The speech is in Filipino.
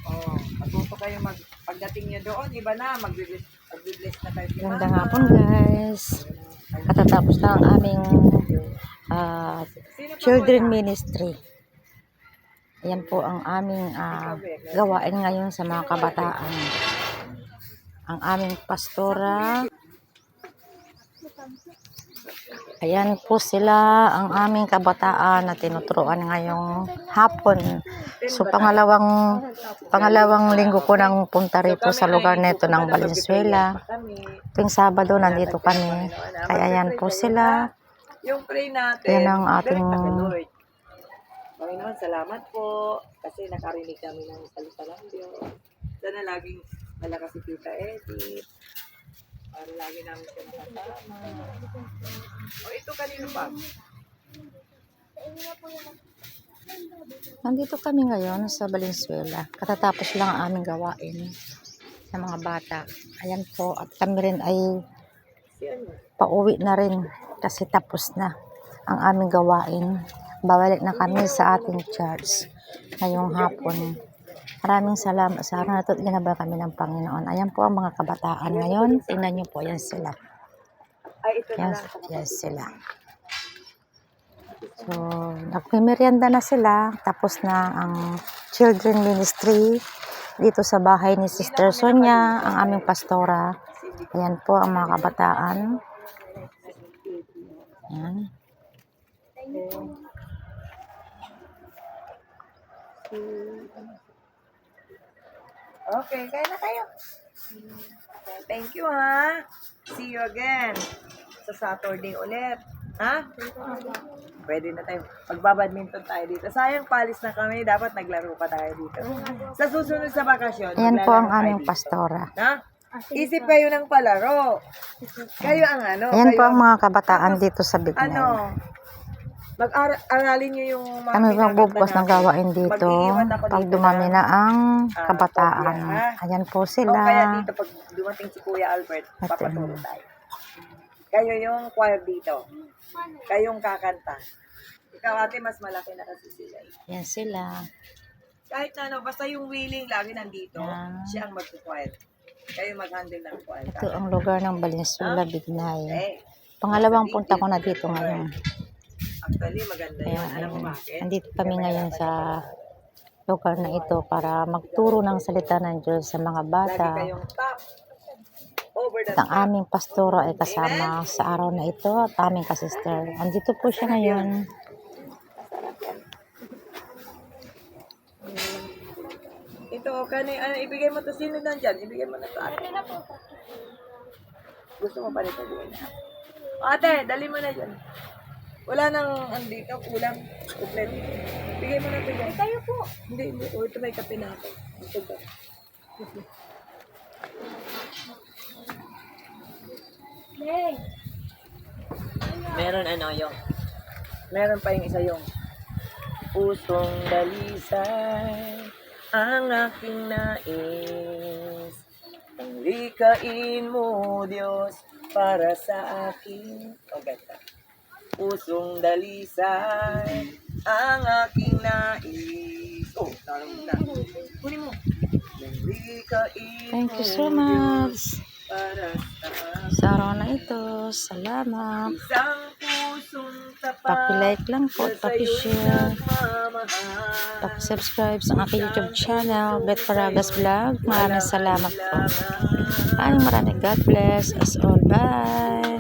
Oh, matuto kayo pagdating nyo doon, iba na, magbibless na kayo. Magandang hapon guys. Katatapos na ang aming children ministry. Ayan po ang aming gawain ngayon sa mga kabataan. Ang aming pastora. Ayan po sila, ang aming kabataan na tinuturuan ngayong hapon. So pangalawang linggo ko nang punta rito sa lugar nito ng Valenzuela. Tuwing Sabado nandito kami. Kaya ayan po sila. Yung pray natin, yan ang ating Panginoon, salamat po kasi nakarinig kami ng salita ng Diyos. Sana laging malakas si Tita Edith. Para lagi namin siya nakasama. O ito kanino pa? Nandito kami ngayon sa Valenzuela. Katatapos lang ang aming gawain sa mga bata. Ayan po. At kami rin ay pauwi na rin kasi tapos na ang aming gawain. Babalik na kami sa ating church ngayong hapon. Maraming salamat sa araw na ito. Ginabal kami ng Panginoon. Ayan po ang mga kabataan ngayon. Tingnan niyo po. Yan sila. Yan sila. So, nagmimerienda na sila. Tapos na ang children ministry dito sa bahay ni Sister Sonia, ang aming pastora. Ayan po ang mga kabataan. Ayan. Okay, kaya na kayo. Thank you, ha. See you again sa Saturday ulit. Ha? Pwede na tayo. Magbabadminton tayo dito. Sayang, palis na kami. Dapat naglaro pa tayo dito. Sa susunod sa bakasyon, Ayan po ang aming pastora. Ha? Isip kayo ng palaro. Kayo ang ano. Ayan kayo po ang mga kabataan dito sa Bignay. Mag-aralin nyo yung mga Kami magbubukas ng gawain dito pag dumami na ang kabataan. Ayan po sila. O kaya dito pag dumating si Kuya Albert, papaturo tayo. Kayo yung choir dito. Kayong kakanta. Ikaw ate, mas malaki na kasi sila. Yan sila. Kahit na ano, basta yung willing lagi nandito, Yan. siya ang mag-choir. Kayo mag-handle ng choir. Ito ang lugar ng Valenzuela, Bignay. Okay. Pangalawang punta ko na dito ngayon. Actually, maganda yun. Kaya Alam mo ayun, bakit? nandito kami ngayon sa lugar na ito para magturo ng salita ng Diyos sa mga Lagi bata. kayong top. Over the At ang aming pastora ay kasama sa araw na ito at aming kasister. Andito po siya ngayon. Ito, ano, ibigay mo to. Sino nandyan? Ibigay mo na to ate. Gusto mo pa nito din? Ate, dali mo na dyan. Wala nang andito, kulang. Kompleto. Bigay mo na ito dyan. Kayo po. Hindi. O, ito may kape na ako. Ito ba? Meron meron pa yung isa yung pusong dalisay ang aking nais. Ang likain mo, Diyos, para sa akin. O, ganda. Pusong dalisay ang aking nais. Oh, tarong na. Kunin mo. Ang likain Thank you so mo, much. Diyos, para sa akin. Sa araw na ito, salamat. Isang pusong tapat. Paki-like lang po at paki-share. Nagmamahal. Paki-subscribe sa aking YouTube channel, Bet Paragas Vlog. Maraming salamat po. Maraming God bless us all. Bye!